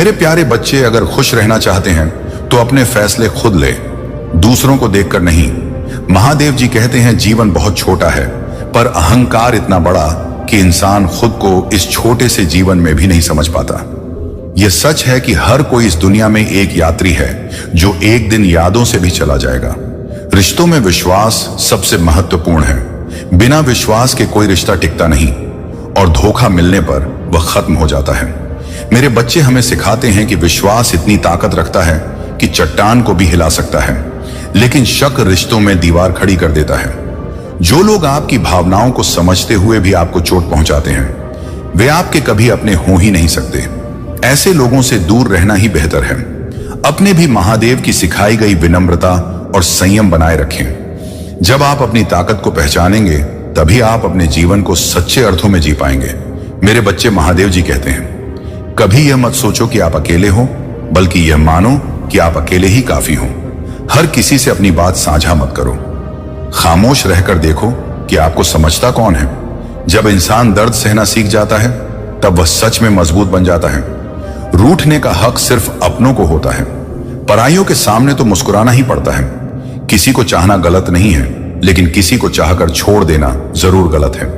मेरे प्यारे बच्चे, अगर खुश रहना चाहते हैं तो अपने फैसले खुद ले, दूसरों को देखकर नहीं। महादेव जी कहते हैं जीवन बहुत छोटा है, पर अहंकार इतना बड़ा कि इंसान खुद को इस छोटे से जीवन में भी नहीं समझ पाता। यह सच है कि हर कोई इस दुनिया में एक यात्री है जो एक दिन यादों से भी चला जाएगा। रिश्तों में विश्वास सबसे महत्वपूर्ण है। बिना विश्वास के कोई रिश्ता टिकता नहीं और धोखा मिलने पर वह खत्म हो जाता है। मेरे बच्चे हमें सिखाते हैं कि विश्वास इतनी ताकत रखता है कि चट्टान को भी हिला सकता है, लेकिन शक रिश्तों में दीवार खड़ी कर देता है। जो लोग आपकी भावनाओं को समझते हुए भी आपको चोट पहुंचाते हैं, वे आपके कभी अपने हो ही नहीं सकते। ऐसे लोगों से दूर रहना ही बेहतर है। अपने भी महादेव की सिखाई गई विनम्रता और संयम बनाए रखें। जब आप अपनी ताकत को पहचानेंगे, तभी आप अपने जीवन को सच्चे अर्थों में जी पाएंगे। मेरे बच्चे, महादेव जी कहते हैं, कभी यह मत सोचो कि आप अकेले हो, बल्कि यह मानो कि आप अकेले ही काफी हो। हर किसी से अपनी बात साझा मत करो। खामोश रहकर देखो कि आपको समझता कौन है। जब इंसान दर्द सहना सीख जाता है, तब वह सच में मजबूत बन जाता है। रूठने का हक सिर्फ अपनों को होता है। पराइयों के सामने तो मुस्कुराना ही पड़ता है। किसी को चाहना गलत नहीं है, लेकिन किसी को चाहकर छोड़ देना जरूर गलत है।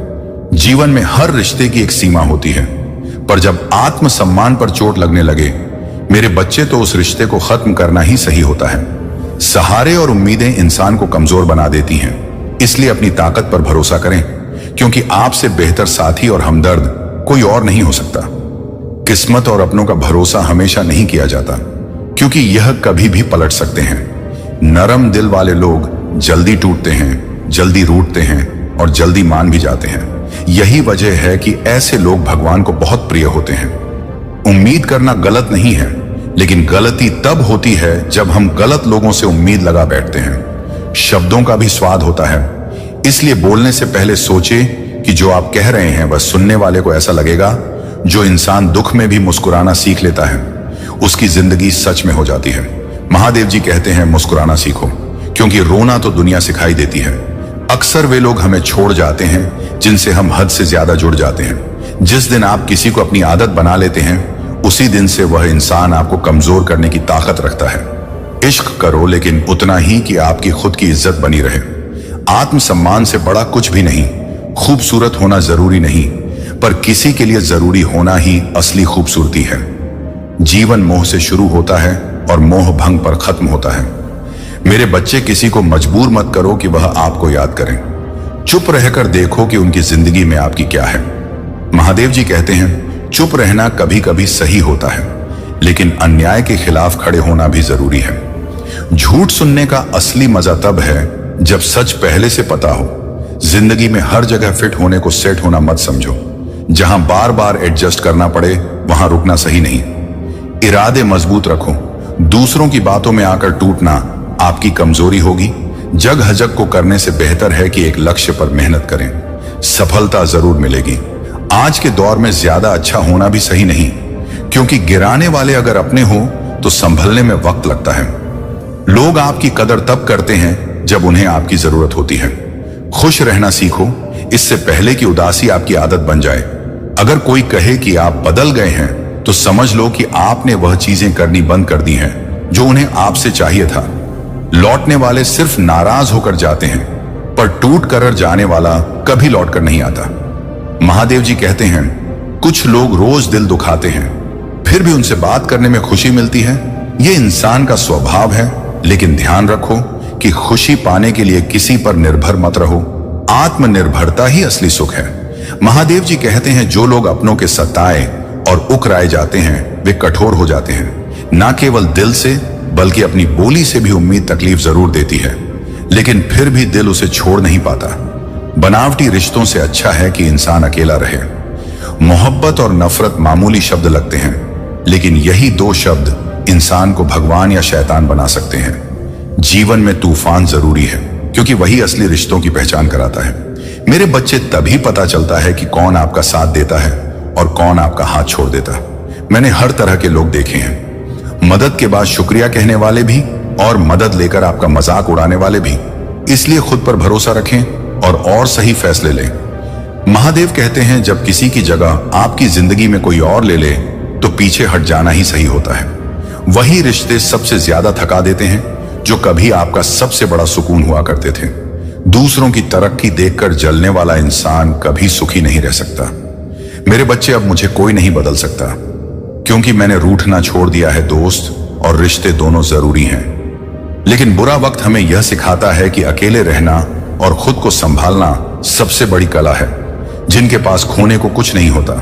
जीवन में हर रिश्ते की एक सीमा होती है, पर जब आत्मसम्मान पर चोट लगने लगे, मेरे बच्चे, तो उस रिश्ते को खत्म करना ही सही होता है। सहारे और उम्मीदें इंसान को कमजोर बना देती हैं, इसलिए अपनी ताकत पर भरोसा करें, क्योंकि आपसे बेहतर साथी और हमदर्द कोई और नहीं हो सकता। किस्मत और अपनों का भरोसा हमेशा नहीं किया जाता, क्योंकि यह कभी भी पलट सकते हैं। नरम दिल वाले लोग जल्दी टूटते हैं, जल्दी रूठते हैं और जल्दी मान भी जाते हैं। यही वजह है कि ऐसे लोग भगवान को बहुत प्रिय होते हैं। उम्मीद करना गलत नहीं है, लेकिन गलती तब होती है जब हम गलत लोगों से उम्मीद लगा बैठते हैं। शब्दों का भी स्वाद होता है, इसलिए बोलने से पहले सोचे कि जो आप कह रहे हैं वह सुनने वाले को ऐसा लगेगा। जो इंसान दुख में भी मुस्कुराना सीख लेता है, उसकी जिंदगी सच में हो जाती है। महादेव जी कहते हैं, मुस्कुराना सीखो, क्योंकि रोना तो दुनिया सिखाई देती है। अक्सर वे लोग हमें छोड़ जाते हैं जिनसे हम हद से ज्यादा जुड़ जाते हैं। जिस दिन आप किसी को अपनी आदत बना लेते हैं, उसी दिन से वह इंसान आपको कमजोर करने की ताकत रखता है। इश्क करो, लेकिन उतना ही कि आपकी खुद की इज्जत बनी रहे। आत्मसम्मान से बड़ा कुछ भी नहीं। खूबसूरत होना जरूरी नहीं, पर किसी के लिए जरूरी होना ही असली खूबसूरती है। जीवन मोह से शुरू होता है और मोह भंग पर खत्म होता है। मेरे बच्चे, किसी को मजबूर मत करो कि वह आपको याद करें। चुप रहकर देखो कि उनकी जिंदगी में आपकी क्या है। महादेव जी कहते हैं, चुप रहना कभी कभी सही होता है, लेकिन अन्याय के खिलाफ खड़े होना भी जरूरी है। झूठ सुनने का असली मजा तब है जब सच पहले से पता हो। जिंदगी में हर जगह फिट होने को सेट होना मत समझो। जहां बार बार एडजस्ट करना पड़े, वहां रुकना सही नहीं। इरादे मजबूत रखो। दूसरों की बातों में आकर टूटना आपकी कमजोरी होगी। जग हजग को करने से बेहतर है कि एक लक्ष्य पर मेहनत करें। सफलता जरूर मिलेगी। आज के दौर में ज्यादा अच्छा होना भी सही नहीं, क्योंकि गिराने वाले अगर अपने हो तो संभलने में वक्त लगता है। लोग आपकी कदर तब करते हैं जब उन्हें आपकी जरूरत होती है। खुश रहना सीखो, इससे पहले कि उदासी आपकी आदत बन जाए। अगर कोई कहे कि आप बदल गए हैं, तो समझ लो कि आपने वह चीजें करनी बंद कर दी हैं जो उन्हें आपसे चाहिए था। लौटने वाले सिर्फ नाराज होकर जाते हैं, पर टूट कर जाने वाला कभी लौट कर नहीं आता। महादेव जी कहते हैं, कुछ लोग रोज दिल दुखाते हैं, फिर भी उनसे बात करने में खुशी मिलती है। यह इंसान का स्वभाव है, लेकिन ध्यान रखो कि खुशी पाने के लिए किसी पर निर्भर मत रहो। आत्मनिर्भरता ही असली सुख है। महादेव जी कहते हैं, जो लोग अपनों के सताए और उकराए जाते हैं, वे कठोर हो जाते हैं। ना केवल दिल से, बल्कि अपनी बोली से भी उम्मीद तकलीफ जरूर देती है, लेकिन फिर भी दिल उसे छोड़ नहीं पाता। बनावटी रिश्तों से अच्छा है कि इंसान अकेला रहे। मोहब्बत और नफरत मामूली शब्द लगते हैं, लेकिन यही दो शब्द इंसान को भगवान या शैतान बना सकते हैं। जीवन में तूफान जरूरी है, क्योंकि वही असली रिश्तों की पहचान कराता है। मेरे बच्चे, तभी पता चलता है कि कौन आपका साथ देता है और कौन आपका हाथ छोड़ देता। मैंने हर तरह के लोग देखे हैं। मदद के बाद शुक्रिया कहने वाले भी, और मदद लेकर आपका मजाक उड़ाने वाले भी। इसलिए खुद पर भरोसा रखें और सही फैसले लें। महादेव कहते हैं, जब किसी की जगह आपकी जिंदगी में कोई और ले ले, तो पीछे हट जाना ही सही होता है। वही रिश्ते सबसे ज्यादा थका देते हैं जो कभी आपका सबसे बड़ा सुकून हुआ करते थे। दूसरों की तरक्की देखकर जलने वाला इंसान कभी सुखी नहीं रह सकता। मेरे बच्चे, अब मुझे कोई नहीं बदल सकता, क्योंकि मैंने रूठना छोड़ दिया है। दोस्त और रिश्ते दोनों जरूरी हैं, लेकिन बुरा वक्त हमें यह सिखाता है कि अकेले रहना और खुद को संभालना सबसे बड़ी कला है। जिनके पास खोने को कुछ नहीं होता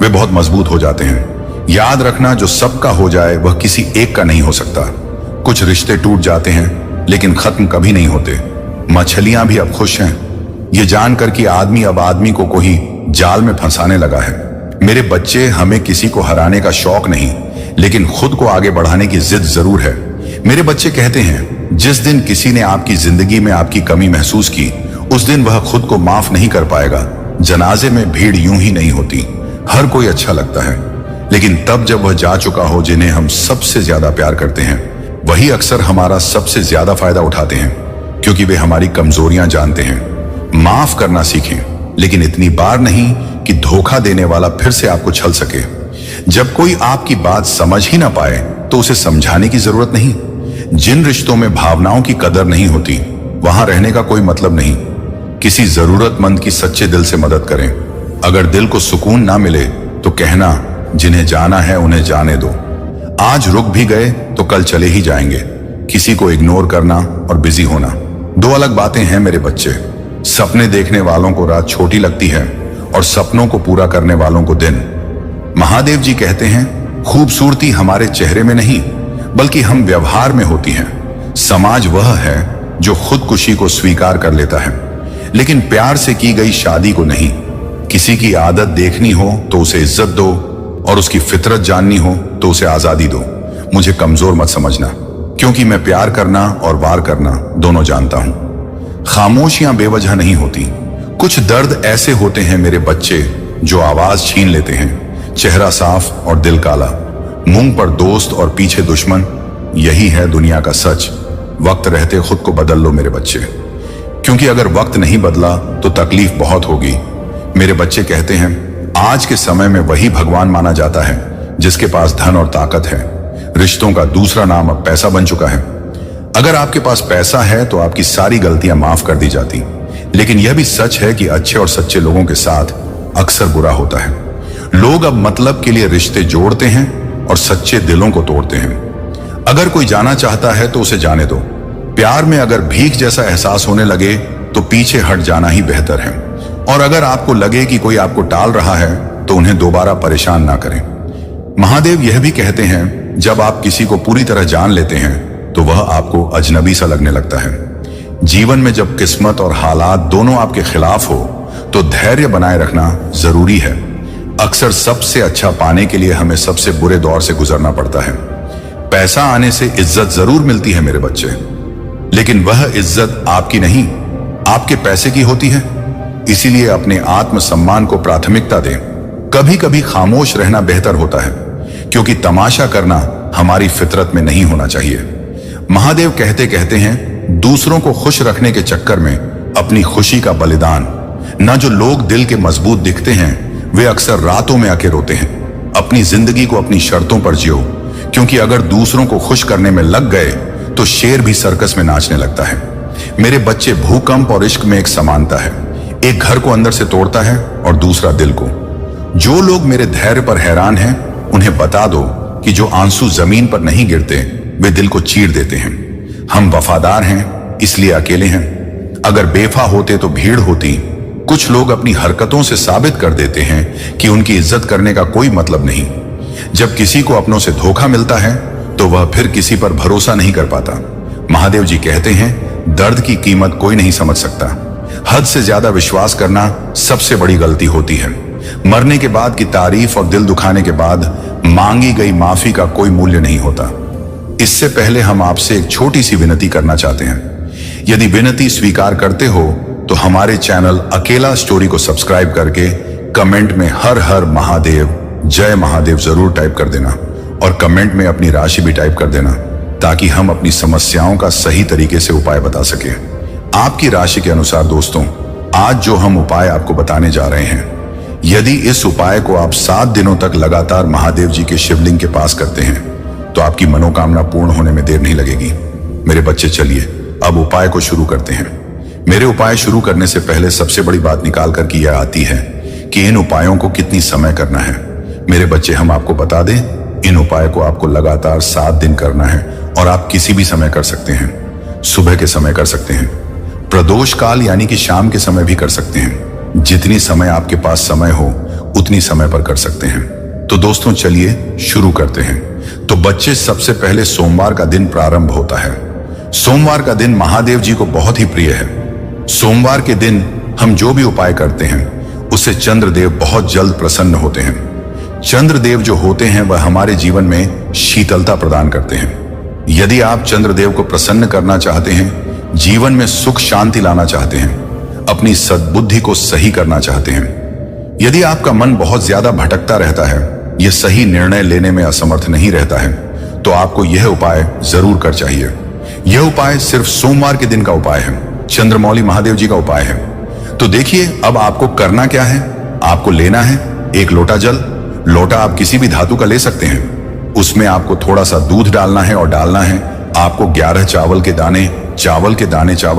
वे बहुत मजबूत हो जाते हैं। याद रखना, जो सबका हो जाए वह किसी एक का नहीं हो सकता। कुछ रिश्ते टूट जाते हैं लेकिन खत्म कभी नहीं होते। मछलियां भी अब खुश हैं ये जानकर कि आदमी अब आदमी को कोई जाल में फंसाने लगा है। मेरे बच्चे, हमें किसी को हराने का शौक नहीं, लेकिन खुद को आगे बढ़ाने की जिद जरूर है। मेरे बच्चे कहते हैं, जिस दिन किसी ने आपकी जिंदगी में आपकी कमी महसूस की, उस दिन वह खुद को माफ नहीं कर पाएगा। जनाजे में भीड़ यूं ही नहीं होती। हर कोई अच्छा लगता है, लेकिन तब जब वह जा चुका हो। जिन्हें हम सबसे ज्यादा प्यार करते हैं वही अक्सर हमारा सबसे ज्यादा फायदा उठाते हैं, क्योंकि वे हमारी कमजोरियां जानते हैं। माफ करना सीखें, लेकिन इतनी बार नहीं कि धोखा देने वाला फिर से आपको छल सके। जब कोई आपकी बात समझ ही ना पाए तो उसे समझाने की जरूरत नहीं। जिन रिश्तों में भावनाओं की कदर नहीं होती वहां रहने का कोई मतलब नहीं। किसी जरूरतमंद की सच्चे दिल से मदद करें। अगर दिल को सुकून ना मिले तो कहना, जिन्हें जाना है उन्हें जाने दो। आज रुक भी गए तो कल चले ही जाएंगे। किसी को इग्नोर करना और बिजी होना दो अलग बातें हैं मेरे बच्चे। सपने देखने वालों को रात छोटी लगती है और सपनों को पूरा करने वालों को दिन। महादेव जी कहते हैं, खूबसूरती हमारे चेहरे में नहीं बल्कि हम व्यवहार में होती है। समाज वह है जो खुदकुशी को स्वीकार कर लेता है, लेकिन प्यार से की गई शादी को नहीं। किसी की आदत देखनी हो तो उसे इज्जत दो, और उसकी फितरत जाननी हो तो उसे आजादी दो। मुझे कमजोर मत समझना, क्योंकि मैं प्यार करना और वार करना दोनों जानता हूं। खामोशियां बेवजह नहीं होती। कुछ दर्द ऐसे होते हैं मेरे बच्चे जो आवाज छीन लेते हैं। चेहरा साफ और दिल काला, मुंह पर दोस्त और पीछे दुश्मन। यही है दुनिया का सच। वक्त रहते खुद को बदल लो मेरे बच्चे, क्योंकि अगर वक्त नहीं बदला तो तकलीफ बहुत होगी। मेरे बच्चे कहते हैं, आज के समय में वही भगवान माना जाता है जिसके पास धन और ताकत है। रिश्तों का दूसरा नाम अब पैसा बन चुका है। अगर आपके पास पैसा है तो आपकी सारी गलतियां माफ कर दी जाती, लेकिन यह भी सच है कि अच्छे और सच्चे लोगों के साथ अक्सर बुरा होता है। लोग अब मतलब के लिए रिश्ते जोड़ते हैं और सच्चे दिलों को तोड़ते हैं। अगर कोई जाना चाहता है तो उसे जाने दो। प्यार में अगर भीख जैसा एहसास होने लगे तो पीछे हट जाना ही बेहतर है। और अगर आपको लगे कि कोई आपको टाल रहा है तो उन्हें दोबारा परेशान ना करें। महादेव यह भी कहते हैं, जब आप किसी को पूरी तरह जान लेते हैं तो वह आपको अजनबी सा लगने लगता है। जीवन में जब किस्मत और हालात दोनों आपके खिलाफ हो तो धैर्य बनाए रखना जरूरी है। अक्सर सबसे अच्छा पाने के लिए हमें सबसे बुरे दौर से गुजरना पड़ता है। पैसा आने से इज्जत जरूर मिलती है मेरे बच्चे, लेकिन वह इज्जत आपकी नहीं, आपके पैसे की होती है। इसीलिए अपने आत्मसम्मान को प्राथमिकता दें। कभी कभी खामोश रहना बेहतर होता है, क्योंकि तमाशा करना हमारी फितरत में नहीं होना चाहिए। महादेव कहते कहते हैं, दूसरों को खुश रखने के चक्कर में अपनी खुशी का बलिदान। न जो लोग दिल के मजबूत दिखते हैं वे अक्सर रातों में आके रोते हैं। अपनी जिंदगी को अपनी शर्तों पर जियो, क्योंकि अगर दूसरों को खुश करने में लग गए तो शेर भी सर्कस में नाचने लगता है। मेरे बच्चे, भूकंप और इश्क में एक समानता है। एक घर को अंदर से तोड़ता है और दूसरा दिल को। जो लोग मेरे धैर्य पर हैरान हैं उन्हें बता दो कि जो आंसू जमीन पर नहीं गिरते वे दिल को चीर देते हैं। हम वफादार हैं इसलिए अकेले हैं। अगर बेवफा होते तो भीड़ होती। कुछ लोग अपनी हरकतों से साबित कर देते हैं कि उनकी इज्जत करने का कोई मतलब नहीं। जब किसी को अपनों से धोखा मिलता है तो वह फिर किसी पर भरोसा नहीं कर पाता। महादेव जी कहते हैं, दर्द की कीमत कोई नहीं समझ सकता। हद से ज्यादा विश्वास करना सबसे बड़ी गलती होती है। मरने के बाद की तारीफ और दिल दुखाने के बाद मांगी गई माफी का कोई मूल्य नहीं होता। इससे पहले हम आपसे एक छोटी सी विनती करना चाहते हैं। यदि विनती स्वीकार करते हो तो हमारे चैनल अकेला स्टोरी को सब्सक्राइब करके कमेंट में हर हर महादेव, जय महादेव जरूर टाइप कर देना, और कमेंट में अपनी राशि भी टाइप कर देना, ताकि हम अपनी समस्याओं का सही तरीके से उपाय बता सकें। आपकी राशि के अनुसार दोस्तों, आज जो हम उपाय आपको बताने जा रहे हैं यदि इस उपाय को आप 7 दिनों तक लगातार महादेव जी के शिवलिंग के पास करते हैं तो आपकी मनोकामना पूर्ण होने में देर नहीं लगेगी। मेरे बच्चे, चलिए अब उपाय को शुरू करते हैं। मेरे उपाय शुरू करने से पहले सबसे बड़ी बात निकाल कर की यह आती है कि इन उपायों को कितनी समय करना है। मेरे बच्चे, हम आपको बता दें, इन उपाय को आपको लगातार 7 दिन करना है और आप किसी भी समय कर सकते हैं। सुबह के समय कर सकते हैं, प्रदोष काल यानी कि शाम के समय भी कर सकते हैं। जितनी समय आपके पास समय हो उतनी समय पर कर सकते हैं। तो दोस्तों चलिए शुरू करते हैं। तो बच्चे, सबसे पहले सोमवार का दिन प्रारंभ होता है। सोमवार का दिन महादेव जी को बहुत ही प्रिय है। सोमवार के दिन हम जो भी उपाय करते हैं उससे चंद्रदेव बहुत जल्द प्रसन्न होते हैं। चंद्रदेव जो होते हैं वह हमारे जीवन में शीतलता प्रदान करते हैं। यदि आप चंद्रदेव को प्रसन्न करना चाहते हैं, जीवन में सुख शांति लाना चाहते हैं, अपनी सद्बुद्धि को सही करना चाहते हैं, यदि आपका मन बहुत ज्यादा भटकता रहता है, यह सही निर्णय लेने में असमर्थ नहीं रहता है, तो आपको यह उपाय जरूर कर चाहिए। यह उपाय सिर्फ सोमवार के दिन का उपाय है, चंद्रमौली महादेव जी का उपाय है। तो देखिए अब आपको करना क्या है। आपको लेना है एक लोटा जल। लोटा आप किसी भी धातु का ले सकते हैं। उसमें आपको थोड़ा सा दूध डालना है और डालना है आपको 11 चावल के दाने। चावल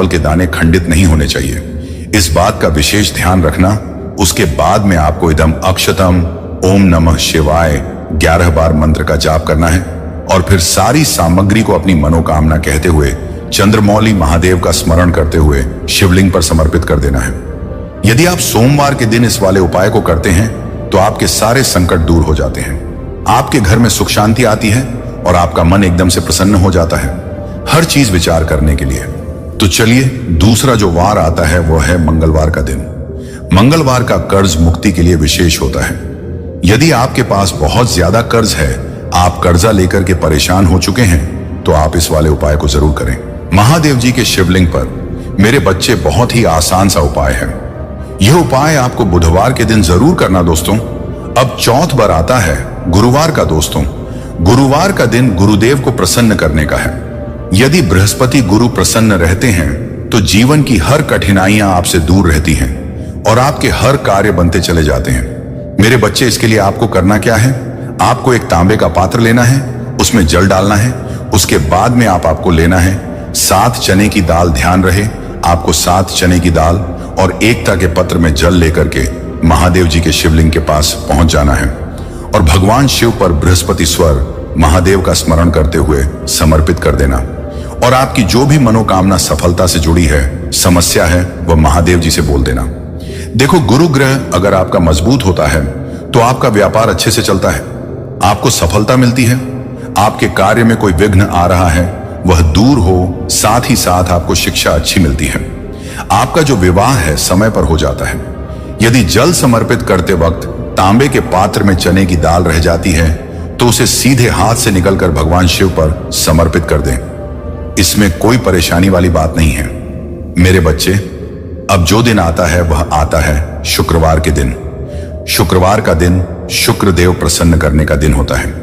के दाने खंडित नहीं होने चाहिए, इस बात का विशेष ध्यान रखना। उसके बाद में आपको इदम अक्षतम ओम नमः शिवाय 11 बार मंत्र का जाप करना है और फिर सारी सामग्री को अपनी मनोकामना कहते हुए चंद्रमौली महादेव का स्मरण करते हुए शिवलिंग पर समर्पित कर देना है। यदि आप सोमवार के दिन इस वाले उपाय को करते हैं तो आपके सारे संकट दूर हो जाते हैं, आपके घर में सुख शांति आती है और आपका मन एकदम से प्रसन्न हो जाता है हर चीज विचार करने के लिए। तो चलिए दूसरा जो वार आता है वो है मंगलवार का दिन। मंगलवार का कर्ज मुक्ति के लिए विशेष होता है। यदि आपके पास बहुत ज्यादा कर्ज है, आप कर्जा लेकर के परेशान हो चुके हैं, तो आप इस वाले उपाय को जरूर करें। महादेव जी के शिवलिंग पर मेरे बच्चे बहुत ही आसान सा उपाय है। यह उपाय आपको बुधवार के दिन जरूर करना दोस्तों। अब चौथ बार आता है गुरुवार का दोस्तों। गुरुवार का दिन गुरुदेव को प्रसन्न करने का है। यदि बृहस्पति गुरु प्रसन्न रहते हैं तो जीवन की हर कठिनाइयां आपसे दूर रहती हैं और आपके हर कार्य बनते चले जाते हैं। मेरे बच्चे, इसके लिए आपको करना क्या है। आपको एक तांबे का पात्र लेना है, उसमें जल डालना है। उसके बाद में आपको लेना है 7 चने की दाल। ध्यान रहे आपको 7 चने की दाल और एकता के पत्र में जल लेकर के महादेव जी के शिवलिंग के पास पहुंच जाना है और भगवान शिव पर बृहस्पति स्वर महादेव का स्मरण करते हुए समर्पित कर देना। और आपकी जो भी मनोकामना सफलता से जुड़ी है, समस्या है, वह महादेव जी से बोल देना। देखो, गुरु ग्रह अगर आपका मजबूत होता है तो आपका व्यापार अच्छे से चलता है, आपको सफलता मिलती है, आपके कार्य में कोई विघ्न आ रहा है वह दूर हो, साथ ही साथ आपको शिक्षा अच्छी मिलती है, आपका जो विवाह है समय पर हो जाता है। यदि जल समर्पित करते वक्त तांबे के पात्र में चने की दाल रह जाती है तो उसे सीधे हाथ से निकलकर भगवान शिव पर समर्पित कर दें। इसमें कोई परेशानी वाली बात नहीं है। मेरे बच्चे, अब जो दिन आता है वह आता है शुक्रवार के दिन। शुक्रवार का दिन शुक्र देव प्रसन्न करने का दिन होता है।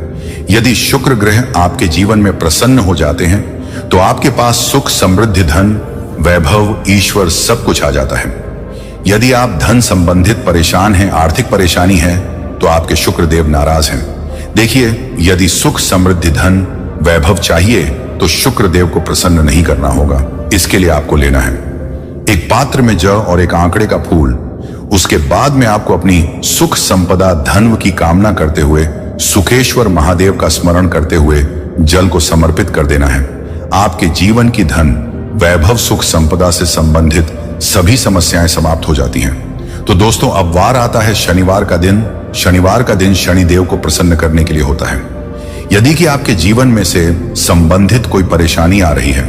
यदि शुक्र ग्रह आपके जीवन में प्रसन्न हो जाते हैं तो आपके पास सुख समृद्धि धन वैभव ईश्वर सब कुछ आ जाता है। यदि आप धन संबंधित परेशान हैं, आर्थिक परेशानी है, तो आपके शुक्र देव नाराज हैं। देखिए, यदि सुख समृद्धि धन वैभव चाहिए तो शुक्र देव को प्रसन्न नहीं करना होगा। इसके लिए आपको लेना है एक पात्र में जौ और एक आंकड़े का फूल। उसके बाद में आपको अपनी सुख संपदा धन की कामना करते हुए सुखेश्वर महादेव का स्मरण करते हुए जल को समर्पित कर देना है। आपके जीवन की धन वैभव सुख संपदा से संबंधित सभी समस्याएं समाप्त हो जाती हैं। तो दोस्तों, अब वार आता है शनिवार का दिन। शनिवार का दिन शनिदेव को प्रसन्न करने के लिए होता है। यदि कि आपके जीवन में से संबंधित कोई परेशानी आ रही है,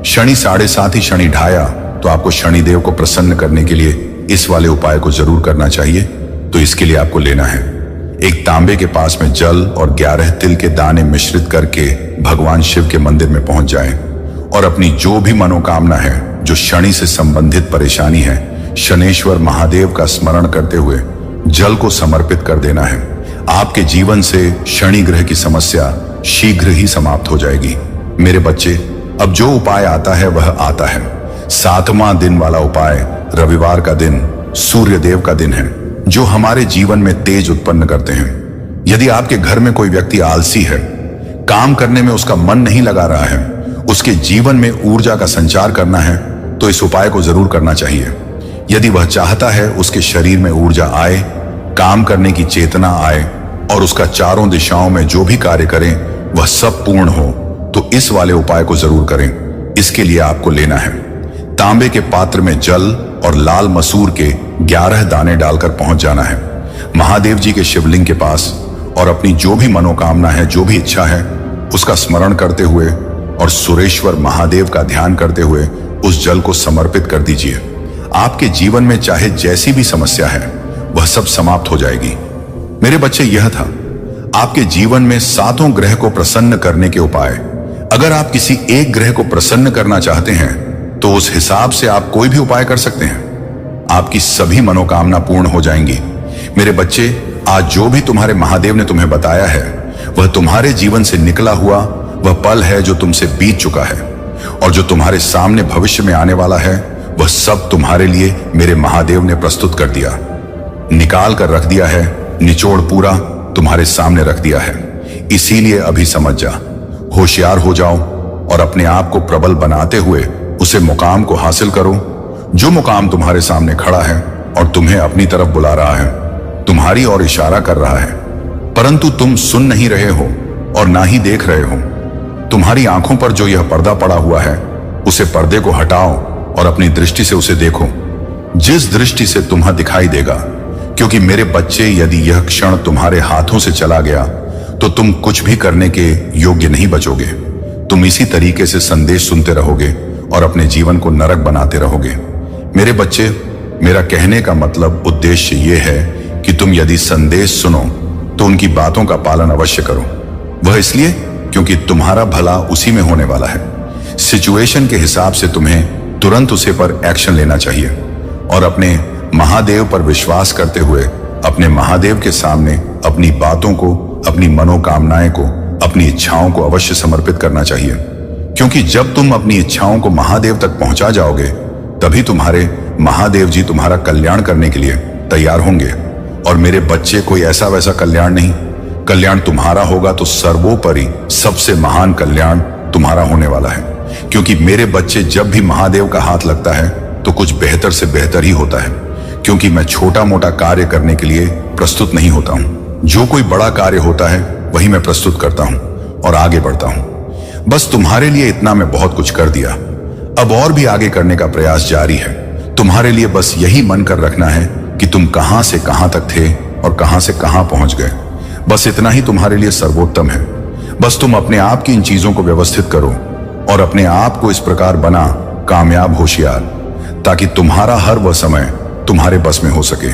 शनि 7.5 ही शनि ढाया, तो आपको शनिदेव को प्रसन्न करने के लिए इस वाले उपाय को जरूर करना चाहिए। तो इसके लिए आपको लेना है एक तांबे के पास में जल और 11 तिल के दाने मिश्रित करके भगवान शिव के मंदिर में पहुंच जाएं और अपनी जो भी मनोकामना है, जो शनि से संबंधित परेशानी है, शनेश्वर महादेव का स्मरण करते हुए जल को समर्पित कर देना है। आपके जीवन से शनि ग्रह की समस्या शीघ्र ही समाप्त हो जाएगी। मेरे बच्चे, अब जो उपाय आता है वह आता है। 7वां दिन वाला उपाय रविवार का दिन सूर्य देव का दिन है। जो हमारे जीवन में तेज उत्पन्न करते हैं। यदि आपके घर में कोई व्यक्ति आलसी है, काम करने में उसका मन नहीं लगा रहा है, उसके जीवन में ऊर्जा का संचार करना है, तो इस उपाय को जरूर करना चाहिए। यदि वह चाहता है उसके शरीर में ऊर्जा आए, काम करने की चेतना आए और उसका चारों दिशाओं में जो भी कार्य करें वह सब पूर्ण हो, तो इस वाले उपाय को जरूर करें। इसके लिए आपको लेना है तांबे के पात्र में जल और लाल मसूर के 11 दाने डालकर पहुंच जाना है महादेव जी के शिवलिंग के पास, और अपनी जो भी मनोकामना है, जो भी इच्छा है, उसका स्मरण करते हुए और सुरेश्वर महादेव का ध्यान करते हुए उस जल को समर्पित कर दीजिए। आपके जीवन में चाहे जैसी भी समस्या है वह सब समाप्त हो जाएगी। मेरे बच्चे, यह था आपके जीवन में 7 ग्रह को प्रसन्न करने के उपाय। अगर आप किसी एक ग्रह को प्रसन्न करना चाहते हैं तो उस हिसाब से आप कोई भी उपाय कर सकते हैं। आपकी सभी मनोकामना पूर्ण हो जाएंगी। मेरे बच्चे, आज जो भी तुम्हारे महादेव ने तुम्हें बताया है वह तुम्हारे जीवन से निकला हुआ वह पल है जो तुमसे बीत चुका है, और जो तुम्हारे सामने भविष्य में आने वाला है वह सब तुम्हारे लिए मेरे महादेव ने प्रस्तुत कर दिया, निकाल कर रख दिया है, निचोड़ पूरा तुम्हारे सामने रख दिया है। इसीलिए अभी समझ जा, होशियार हो जाओ और अपने आप को प्रबल बनाते हुए उसे मुकाम को हासिल करो जो मुकाम तुम्हारे सामने खड़ा है और तुम्हें अपनी तरफ बुला रहा है, तुम्हारी ओर इशारा कर रहा है, परंतु तुम सुन नहीं रहे हो और ना ही देख रहे हो। तुम्हारी आंखों पर जो यह पर्दा पड़ा हुआ है उसे पर्दे को हटाओ और अपनी दृष्टि से उसे देखो, जिस दृष्टि से तुम्हें दिखाई देगा। क्योंकि मेरे बच्चे, यदि यह क्षण तुम्हारे हाथों से चला गया तो तुम कुछ भी करने के योग्य नहीं बचोगे। तुम इसी तरीके से संदेश सुनते रहोगे और अपने जीवन को नरक बनाते रहोगे। मेरे बच्चे, मेरा कहने का मतलब, उद्देश्य यह है कि तुम यदि संदेश सुनो तो उनकी बातों का पालन अवश्य करो। वह इसलिए क्योंकि तुम्हारा भला उसी में होने वाला है। सिचुएशन के हिसाब से तुम्हें तुरंत उसे पर एक्शन लेना चाहिए और अपने महादेव पर विश्वास करते हुए अपने महादेव के सामने अपनी बातों को, अपनी मनोकामनाएं को, अपनी इच्छाओं को अवश्य समर्पित करना चाहिए। क्योंकि जब तुम अपनी इच्छाओं को महादेव तक पहुंचा जाओगे तभी तुम्हारे महादेव जी तुम्हारा कल्याण करने के लिए तैयार होंगे। और मेरे बच्चे, कोई ऐसा वैसा कल्याण नहीं, कल्याण तुम्हारा होगा तो सर्वोपरि सबसे महान कल्याण तुम्हारा होने वाला है। क्योंकि मेरे बच्चे, जब भी महादेव का हाथ लगता है तो कुछ बेहतर से बेहतर ही होता है। क्योंकि मैं छोटा मोटा कार्य करने के लिए प्रस्तुत नहीं होता हूं। जो कोई बड़ा कार्य होता है वही मैं प्रस्तुत करता हूं और आगे बढ़ता हूं। बस तुम्हारे लिए इतना मैं बहुत कुछ कर दिया, अब और भी आगे करने का प्रयास जारी है। तुम्हारे लिए बस यही मन कर रखना है कि तुम कहां से कहां तक थे और कहां से कहां पहुंच गए। बस इतना ही तुम्हारे लिए सर्वोत्तम है। बस तुम अपने आप की इन चीजों को व्यवस्थित करो और अपने आप को इस प्रकार बना कामयाब, होशियार, ताकि तुम्हारा हर वह समय तुम्हारे बस में हो सके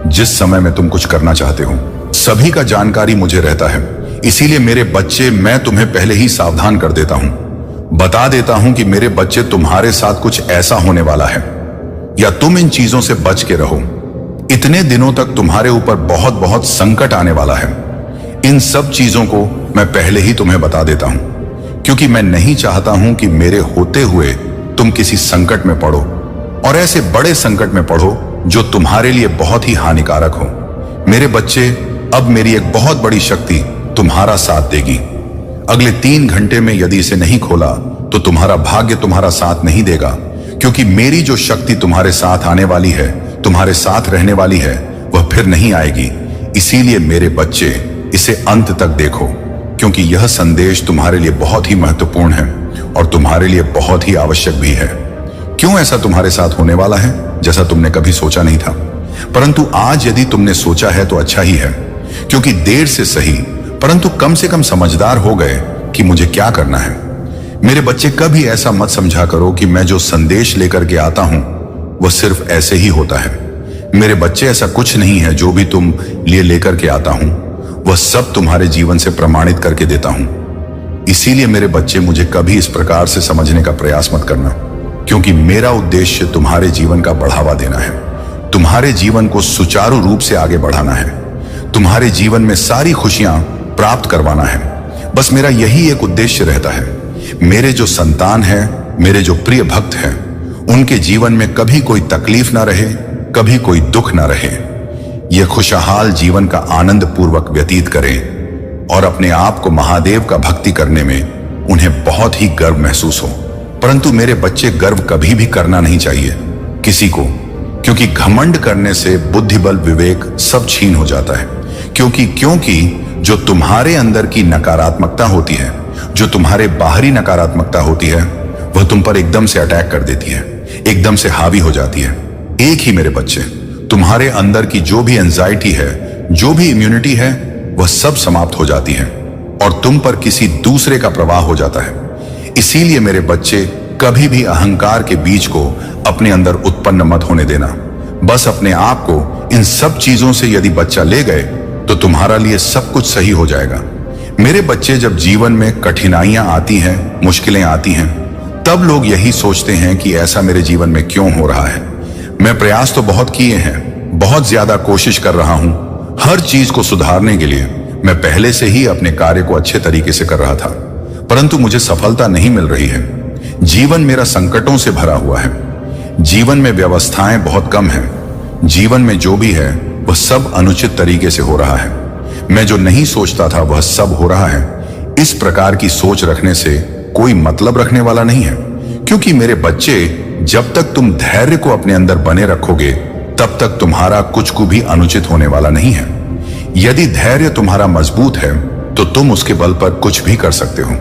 जिस समय में तुम कुछ करना चाहते हो। सभी का जानकारी मुझे रहता है, इसीलिए मेरे बच्चे, मैं तुम्हें पहले ही सावधान कर देता हूं, बता देता हूं कि मेरे बच्चे, तुम्हारे साथ कुछ ऐसा होने वाला है या तुम इन चीजों से बच के रहो। इतने दिनों तक तुम्हारे ऊपर बहुत बहुत संकट आने वाला है। इन सब चीजों को मैं पहले ही तुम्हें बता देता हूं, क्योंकि मैं नहीं चाहता हूं कि मेरे होते हुए तुम किसी संकट में पड़ो, और ऐसे बड़े संकट में पड़ो जो तुम्हारे लिए बहुत ही हानिकारक हो। मेरे बच्चे, अब मेरी एक बहुत बड़ी शक्ति तुम्हारा साथ देगी। अगले 3 घंटे में यदि इसे नहीं खोला तो तुम्हारा भाग्य तुम्हारा साथ नहीं देगा, क्योंकि मेरी जो शक्ति तुम्हारे साथ आने वाली है, तुम्हारे साथ रहने वाली है, वह फिर नहीं आएगी। इसीलिए मेरे बच्चे, इसे अंत तक देखो, क्योंकि यह संदेश तुम्हारे लिए बहुत ही महत्वपूर्ण है और तुम्हारे लिए बहुत ही आवश्यक भी है। क्यों ऐसा तुम्हारे साथ होने वाला है जैसा तुमने कभी सोचा नहीं था, परंतु आज यदि तुमने सोचा है तो अच्छा ही है, क्योंकि देर से सही परंतु कम से कम समझदार हो गए कि मुझे क्या करना है। मेरे बच्चे, कभी ऐसा मत समझा करो कि मैं जो संदेश लेकर के आता हूं वह सिर्फ ऐसे ही होता है। मेरे बच्चे, ऐसा कुछ नहीं है। जो भी तुम लिए लेकर के आता हूं वह सब तुम्हारे जीवन से प्रमाणित करके देता हूं। इसीलिए मेरे बच्चे, मुझे कभी इस प्रकार से समझने का प्रयास मत करना, क्योंकि मेरा उद्देश्य तुम्हारे जीवन का बढ़ावा देना है, तुम्हारे जीवन को सुचारू रूप से आगे बढ़ाना है, तुम्हारे जीवन में सारी खुशियां प्राप्त करवाना है। बस मेरा यही एक उद्देश्य रहता है। मेरे जो संतान हैं, मेरे जो प्रिय भक्त हैं, उनके जीवन में कभी कोई तकलीफ ना रहे, कभी कोई दुख ना रहे। ये खुशहाल जीवन का आनंद पूर्वक व्यतीत करें और अपने आप को महादेव का भक्ति करने में उन्हें बहुत ही गर्व महसूस हो। परंतु मेरे बच्चे, गर्व कभी भी करना नहीं चाहिए किसी को, क्योंकि घमंड करने से बुद्धि बल विवेक सब छीन हो जाता है। क्योंकि जो तुम्हारे अंदर की नकारात्मकता होती है, जो तुम्हारे बाहरी नकारात्मकता होती है, वह तुम पर एकदम से अटैक कर देती है, एकदम से हावी हो जाती है। एक ही मेरे बच्चे, तुम्हारे अंदर की जो भी एंजाइटी है, जो भी इम्यूनिटी है, वह सब समाप्त हो जाती है और तुम पर किसी दूसरे का प्रवाह हो जाता है। इसीलिए मेरे बच्चे, कभी भी अहंकार के बीज को अपने अंदर उत्पन्न मत होने देना। बस अपने आप को इन सब चीजों से यदि बच्चा ले गए तो तुम्हारा लिए सब कुछ सही हो जाएगा। मेरे बच्चे, जब जीवन में कठिनाइयां आती हैं, मुश्किलें आती हैं, तब लोग यही सोचते हैं कि ऐसा मेरे जीवन में क्यों हो रहा है। मैं प्रयास तो बहुत किए हैं, बहुत ज्यादा कोशिश कर रहा हूं हर चीज को सुधारने के लिए। मैं पहले से ही अपने कार्य को अच्छे तरीके से कर रहा था, परंतु मुझे सफलता नहीं मिल रही है। जीवन मेरा संकटों से भरा हुआ है। जीवन में व्यवस्थाएं बहुत कम हैं। जीवन में जो भी है वह सब अनुचित तरीके से हो रहा है। मैं जो नहीं सोचता था वह सब हो रहा है। इस प्रकार की सोच रखने से कोई मतलब रखने वाला नहीं है, क्योंकि मेरे बच्चे, जब तक तुम धैर्य को अपने अंदर बने रखोगे तब तक तुम्हारा कुछ को भी अनुचित होने वाला नहीं है। यदि धैर्य तुम्हारा मजबूत है तो तुम उसके बल पर कुछ भी कर सकते हो,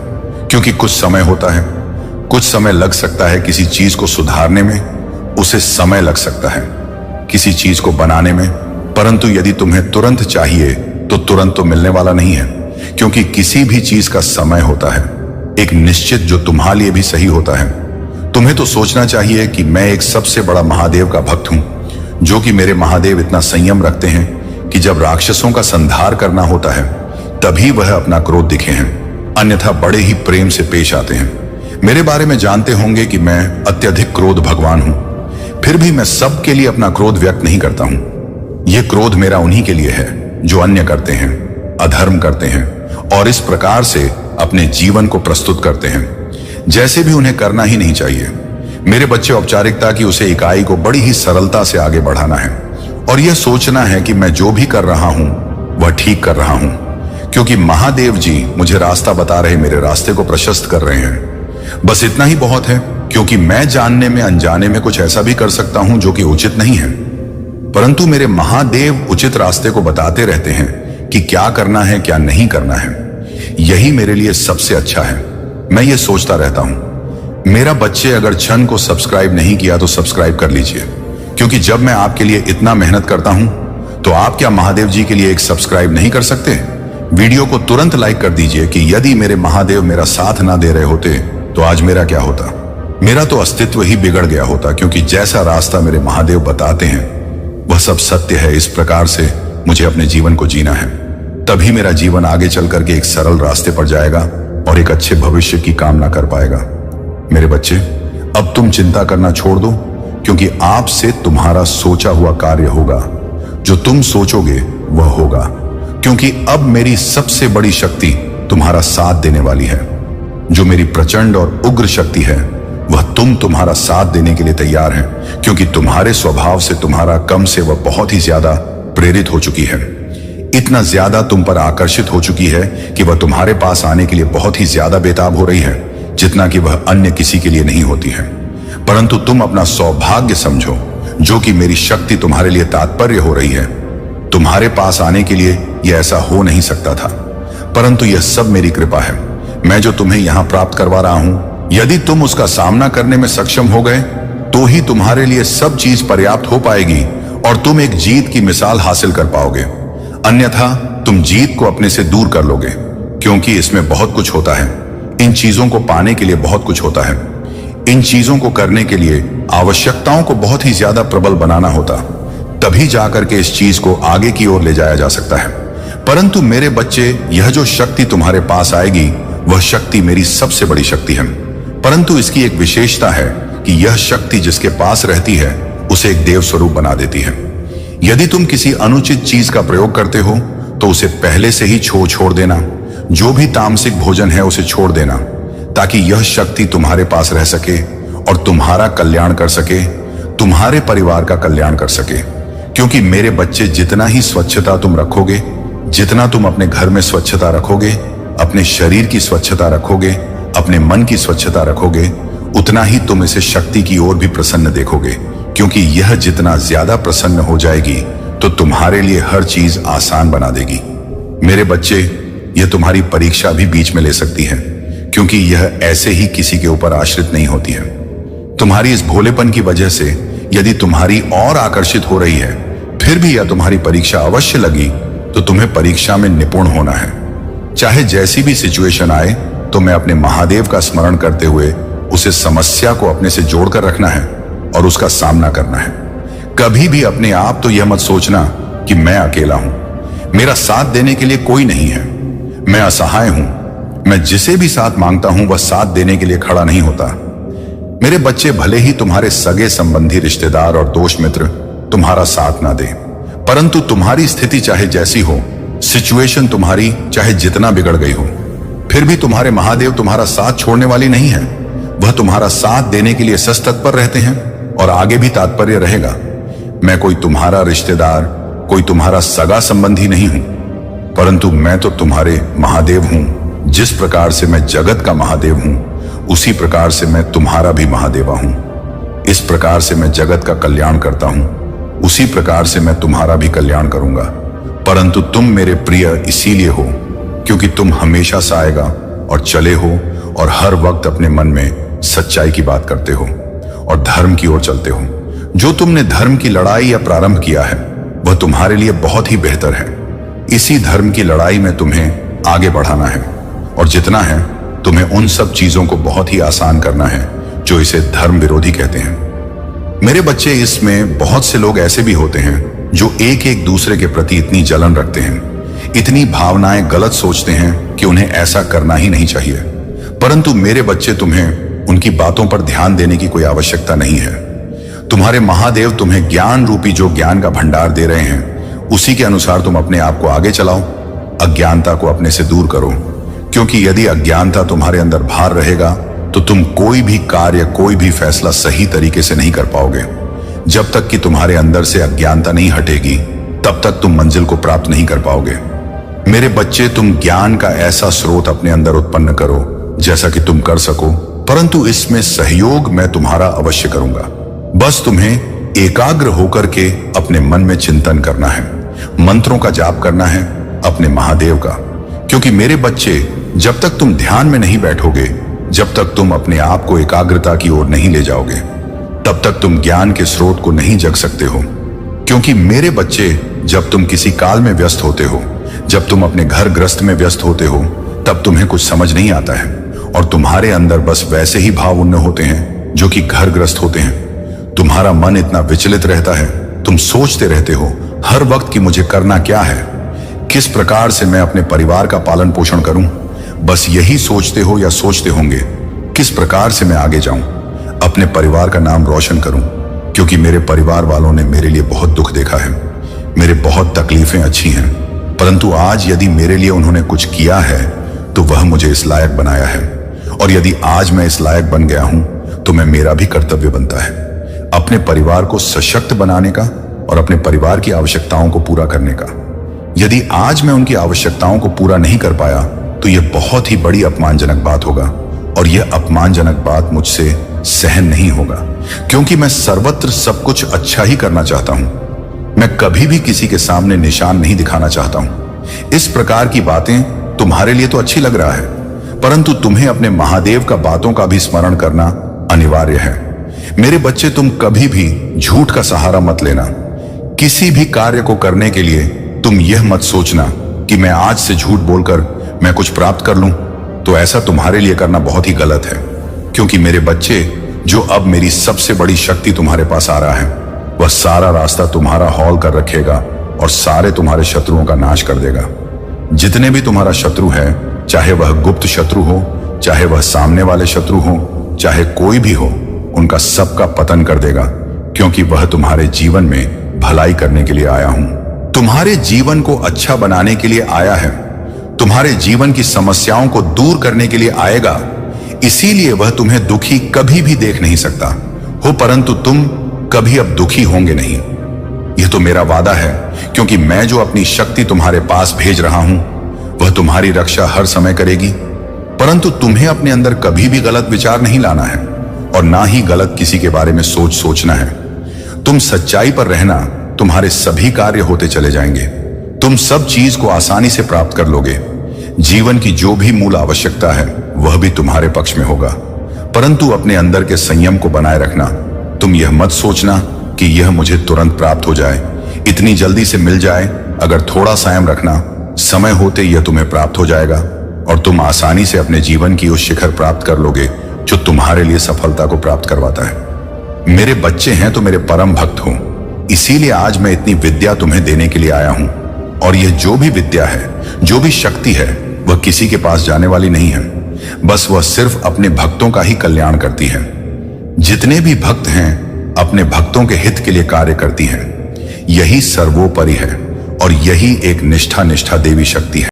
क्योंकि कुछ समय होता है, कुछ समय लग सकता है किसी चीज को सुधारने में, उसे समय लग सकता है किसी चीज को बनाने में, परंतु यदि तुम्हें तुरंत चाहिए तो तुरंत तो मिलने वाला नहीं है, क्योंकि किसी भी चीज का समय होता है, एक निश्चित, जो तुम्हारे लिए भी सही होता है। तुम्हें तो सोचना चाहिए कि मैं एक सबसे बड़ा महादेव का भक्त हूं, जो कि मेरे महादेव इतना संयम रखते हैं कि जब राक्षसों का संहार करना होता है तभी वह अपना क्रोध दिखे हैं, अन्यथा बड़े ही प्रेम से पेश आते हैं। मेरे बारे में जानते होंगे कि मैं अत्यधिक क्रोध भगवान हूं, फिर भी मैं सबके लिए अपना क्रोध व्यक्त नहीं करता हूं। यह क्रोध मेरा उन्हीं के लिए है जो अन्य करते हैं, अधर्म करते हैं और इस प्रकार से अपने जीवन को प्रस्तुत करते हैं जैसे भी उन्हें करना ही नहीं चाहिए। मेरे बच्चे, औपचारिकता की उसे इकाई को बड़ी ही सरलता से आगे बढ़ाना है और यह सोचना है कि मैं जो भी कर रहा हूं वह ठीक कर रहा हूं, क्योंकि महादेव जी मुझे रास्ता बता रहे, मेरे रास्ते को प्रशस्त कर रहे हैं। बस इतना ही बहुत है, क्योंकि मैं जानने में अनजाने में कुछ ऐसा भी कर सकता हूं जो कि उचित नहीं है, परंतु मेरे महादेव उचित रास्ते को बताते रहते हैं कि क्या करना है, क्या नहीं करना है। यही मेरे लिए सबसे अच्छा है। मैं ये सोचता रहता हूं, मेरा बच्चे, अगर छन को सब्सक्राइब नहीं किया तो सब्सक्राइब कर लीजिए, क्योंकि जब मैं आपके लिए इतना मेहनत करता हूं तो आप क्या महादेव जी के लिए एक सब्सक्राइब नहीं कर सकते? वीडियो को तुरंत लाइक कर दीजिए कि यदि मेरे महादेव मेरा साथ ना दे रहे होते तो आज मेरा क्या होता? मेरा तो अस्तित्व ही बिगड़ गया होता, क्योंकि जैसा रास्ता मेरे महादेव बताते हैं वह सब सत्य है। इस प्रकार से मुझे अपने जीवन को जीना है, तभी मेरा जीवन आगे चल करके एक सरल रास्ते पर जाएगा और एक अच्छे भविष्य की कामना कर पाएगा। मेरे बच्चे, अब तुम चिंता करना छोड़ दो, क्योंकि आपसे तुम्हारा सोचा हुआ कार्य होगा। जो तुम सोचोगे वह होगा, क्योंकि अब मेरी सबसे बड़ी शक्ति तुम्हारा साथ देने वाली है। जो मेरी प्रचंड और उग्र शक्ति है वह तुम्हारा साथ देने के लिए तैयार है, क्योंकि तुम्हारे स्वभाव से, तुम्हारा कम से वह बहुत ही ज्यादा प्रेरित हो चुकी है। इतना ज्यादा तुम पर आकर्षित हो चुकी है कि वह तुम्हारे पास आने के लिए बहुत ही ज्यादा बेताब हो रही है, जितना कि वह अन्य किसी के लिए नहीं होती है। परंतु तुम अपना सौभाग्य समझो, जो कि मेरी शक्ति तुम्हारे लिए तात्पर्य हो रही है। तुम्हारे पास आने के लिए यह ऐसा हो नहीं सकता था, परंतु यह सब मेरी कृपा है। मैं जो तुम्हें यहां प्राप्त करवा रहा हूं, यदि तुम उसका सामना करने में सक्षम हो गए तो ही तुम्हारे लिए सब चीज पर्याप्त हो पाएगी और तुम एक जीत की मिसाल हासिल कर पाओगे। अन्यथा तुम जीत को अपने से दूर कर लोगे, क्योंकि इसमें बहुत कुछ होता है। इन चीजों को पाने के लिए बहुत कुछ होता है। इन चीजों को करने के लिए आवश्यकताओं को बहुत ही ज्यादा प्रबल बनाना होता, तभी जाकर के इस चीज को आगे की ओर ले जाया जा सकता है। परंतु मेरे बच्चे, यह जो शक्ति तुम्हारे पास आएगी वह शक्ति मेरी सबसे बड़ी शक्ति है, परंतु इसकी एक विशेषता है कि यह शक्ति जिसके पास रहती है उसे एक देव स्वरूप बना देती है। यदि तुम किसी अनुचित चीज का प्रयोग करते हो तो उसे पहले से ही छोड़ देना। जो भी तामसिक भोजन है उसे छोड़ देना, ताकि यह शक्ति तुम्हारे पास रह सके और तुम्हारा कल्याण कर सके, तुम्हारे परिवार का कल्याण कर सके। क्योंकि मेरे बच्चे, जितना ही स्वच्छता तुम रखोगे, जितना तुम अपने घर में स्वच्छता रखोगे, अपने शरीर की स्वच्छता रखोगे, अपने मन की स्वच्छता रखोगे, उतना ही तुम इसे शक्ति की ओर भी प्रसन्न देखोगे। क्योंकि यह जितना ज्यादा प्रसन्न हो जाएगी तो तुम्हारे लिए हर चीज आसान बना देगी। मेरे बच्चे, यह तुम्हारी परीक्षा भी बीच में ले सकती है, क्योंकि यह ऐसे ही किसी के ऊपर आश्रित नहीं होती है। तुम्हारी इस भोलेपन की वजह से यदि तुम्हारी और आकर्षित हो रही है, फिर भी यह तुम्हारी परीक्षा अवश्य लगी तो तुम्हें परीक्षा में निपुण होना है। चाहे जैसी भी सिचुएशन आए, तो मैं अपने महादेव का स्मरण करते हुए उसे समस्या को अपने से जोड़कर रखना है और उसका सामना करना है। कभी भी अपने आप तो यह मत सोचना कि मैं अकेला हूं, मेरा साथ देने के लिए कोई नहीं है, मैं असहाय हूं। मैं जिसे भी साथ मांगता हूं वह साथ देने के लिए खड़ा नहीं होता। मेरे बच्चे, भले ही तुम्हारे सगे संबंधी, रिश्तेदार और दोस्त मित्र तुम्हारा साथ ना दे, परंतु तुम्हारी स्थिति चाहे जैसी हो, सिचुएशन तुम्हारी चाहे जितना बिगड़ गई हो, फिर भी तुम्हारे महादेव तुम्हारा साथ छोड़ने वाली नहीं है। वह तुम्हारा साथ देने के लिए सतत रहते हैं और आगे भी तात्पर्य रहेगा। मैं कोई तुम्हारा रिश्तेदार, कोई तुम्हारा सगा संबंधी नहीं हूं, परंतु मैं तो तुम्हारे महादेव हूं। जिस प्रकार से मैं जगत का महादेव हूं, उसी प्रकार से मैं तुम्हारा भी महादेवा हूं। इस प्रकार से मैं जगत का कल्याण करता हूं, उसी प्रकार से मैं तुम्हारा भी कल्याण करूंगा। परंतु तुम मेरे प्रिय इसीलिए हो क्योंकि तुम हमेशा साएगा और चले हो और हर वक्त अपने मन में सच्चाई की बात करते हो और धर्म की ओर चलते हो। जो तुमने धर्म की लड़ाई या प्रारंभ किया है, वह तुम्हारे लिए बहुत ही बेहतर है। इसी धर्म की लड़ाई में तुम्हें आगे बढ़ाना है और जितना है, तुम्हें उन सब चीजों को बहुत ही आसान करना है जो इसे धर्म विरोधी कहते हैं। मेरे बच्चे, इसमें बहुत से लोग ऐसे भी होते हैं जो एक एक दूसरे के प्रति इतनी जलन रखते हैं, इतनी भावनाएं गलत सोचते हैं कि उन्हें ऐसा करना ही नहीं चाहिए। परंतु मेरे बच्चे, तुम्हें उनकी बातों पर ध्यान देने की कोई आवश्यकता नहीं है। तुम्हारे महादेव तुम्हें ज्ञान रूपी जो ज्ञान का भंडार दे रहे हैं, उसी के अनुसार तुम अपने आप को आगे चलाओ। अज्ञानता को अपने से दूर करो, क्योंकि यदि अज्ञानता तुम्हारे अंदर भार रहेगा तो तुम कोई भी कार्य, कोई भी फैसला सही तरीके से नहीं कर पाओगे। जब तक कि तुम्हारे अंदर से अज्ञानता नहीं हटेगी, तब तक तुम मंजिल को प्राप्त नहीं कर पाओगे। मेरे बच्चे, तुम ज्ञान का ऐसा स्रोत अपने अंदर उत्पन्न करो जैसा कि तुम कर सको, परंतु इसमें सहयोग मैं तुम्हारा अवश्य करूंगा। बस तुम्हें एकाग्र होकर के अपने मन में चिंतन करना है, मंत्रों का जाप करना है अपने महादेव का। क्योंकि मेरे बच्चे, जब तक तुम ध्यान में नहीं बैठोगे, जब तक तुम अपने आप को एकाग्रता की ओर नहीं ले जाओगे, तब तक तुम ज्ञान के स्रोत को नहीं जग सकते हो। क्योंकि मेरे बच्चे, जब तुम किसी काल में व्यस्त होते हो, जब तुम अपने घर ग्रस्त में व्यस्त होते हो, तब तुम्हें कुछ समझ नहीं आता है और तुम्हारे अंदर बस वैसे ही भाव उन्न होते हैं जो कि घर ग्रस्त होते हैं। तुम्हारा मन इतना विचलित रहता है, तुम सोचते रहते हो हर वक्त कि मुझे करना क्या है, किस प्रकार से मैं अपने परिवार का पालन पोषण करूं। बस यही सोचते हो या सोचते होंगे, किस प्रकार से मैं आगे जाऊं, अपने परिवार का नाम रोशन करूं। क्योंकि मेरे परिवार वालों ने मेरे लिए बहुत दुख देखा है, मेरे बहुत तकलीफें अच्छी हैं, परंतु आज यदि मेरे लिए उन्होंने कुछ किया है तो वह मुझे इस लायक बनाया है। और यदि आज मैं इस लायक बन गया हूं तो मैं मेरा भी कर्तव्य बनता है अपने परिवार को सशक्त बनाने का और अपने परिवार की आवश्यकताओं को पूरा करने का। यदि आज मैं उनकी आवश्यकताओं को पूरा नहीं कर पाया तो यह बहुत ही बड़ी अपमानजनक बात होगा और यह अपमानजनक बात मुझसे सहन नहीं होगा, क्योंकि मैं सर्वत्र सब कुछ अच्छा ही करना चाहता हूं। मैं कभी भी किसी के सामने निशान नहीं दिखाना चाहता हूं। इस प्रकार की बातें तुम्हारे लिए तो अच्छी लग रहा है, परंतु तुम्हें अपने महादेव का बातों का भी स्मरण करना अनिवार्य है। मेरे बच्चे, तुम कभी भी झूठ का सहारा मत लेना। किसी भी कार्य को करने के लिए तुम यह मत सोचना कि मैं आज से झूठ बोलकर मैं कुछ प्राप्त कर लूं, तो ऐसा तुम्हारे लिए करना बहुत ही गलत है। क्योंकि मेरे बच्चे, जो अब मेरी सबसे बड़ी शक्ति तुम्हारे पास आ रहा है, वह सारा रास्ता तुम्हारा हॉल कर रखेगा और सारे तुम्हारे शत्रुओं का नाश कर देगा। जितने भी तुम्हारा शत्रु है, चाहे वह गुप्त शत्रु हो, चाहे वह सामने वाले शत्रु हो, चाहे कोई भी हो, उनका सबका पतन कर देगा। क्योंकि वह तुम्हारे जीवन में भलाई करने के लिए आया हूं, तुम्हारे जीवन को अच्छा बनाने के लिए आया है, तुम्हारे जीवन की समस्याओं को दूर करने के लिए आएगा। इसीलिए वह तुम्हें दुखी कभी भी देख नहीं सकता हो, परंतु तुम कभी अब दुखी होंगे नहीं। यह तो मेरा वादा है, क्योंकि मैं जो अपनी शक्ति तुम्हारे पास भेज रहा हूं वह तुम्हारी रक्षा हर समय करेगी। परंतु तुम्हें अपने अंदर कभी भी गलत विचार नहीं लाना है और ना ही गलत किसी के बारे में सोचना है। तुम सच्चाई पर रहना, तुम्हारे सभी कार्य होते चले जाएंगे। तुम सब चीज को आसानी से प्राप्त कर लोगे। जीवन की जो भी मूल आवश्यकता है वह भी तुम्हारे पक्ष में होगा। परंतु अपने अंदर के संयम को बनाए रखना। तुम यह मत सोचना कि यह मुझे तुरंत प्राप्त हो जाए, इतनी जल्दी से मिल जाए। अगर थोड़ा संयम रखना, समय होते यह तुम्हें प्राप्त हो जाएगा और तुम आसानी से अपने जीवन की उस शिखर प्राप्त कर लोगे जो तुम्हारे लिए सफलता को प्राप्त करवाता है। मेरे बच्चे हैं तो मेरे परम भक्त हो, इसीलिए आज मैं इतनी विद्या तुम्हें देने के लिए आया हूं। और यह जो भी विद्या है, जो भी शक्ति है, वह किसी के पास जाने वाली नहीं है। बस वह सिर्फ अपने भक्तों का ही कल्याण करती है। जितने भी भक्त हैं अपने भक्तों के हित के लिए कार्य करती हैं। यही सर्वोपरि है और यही एक निष्ठा देवी शक्ति है।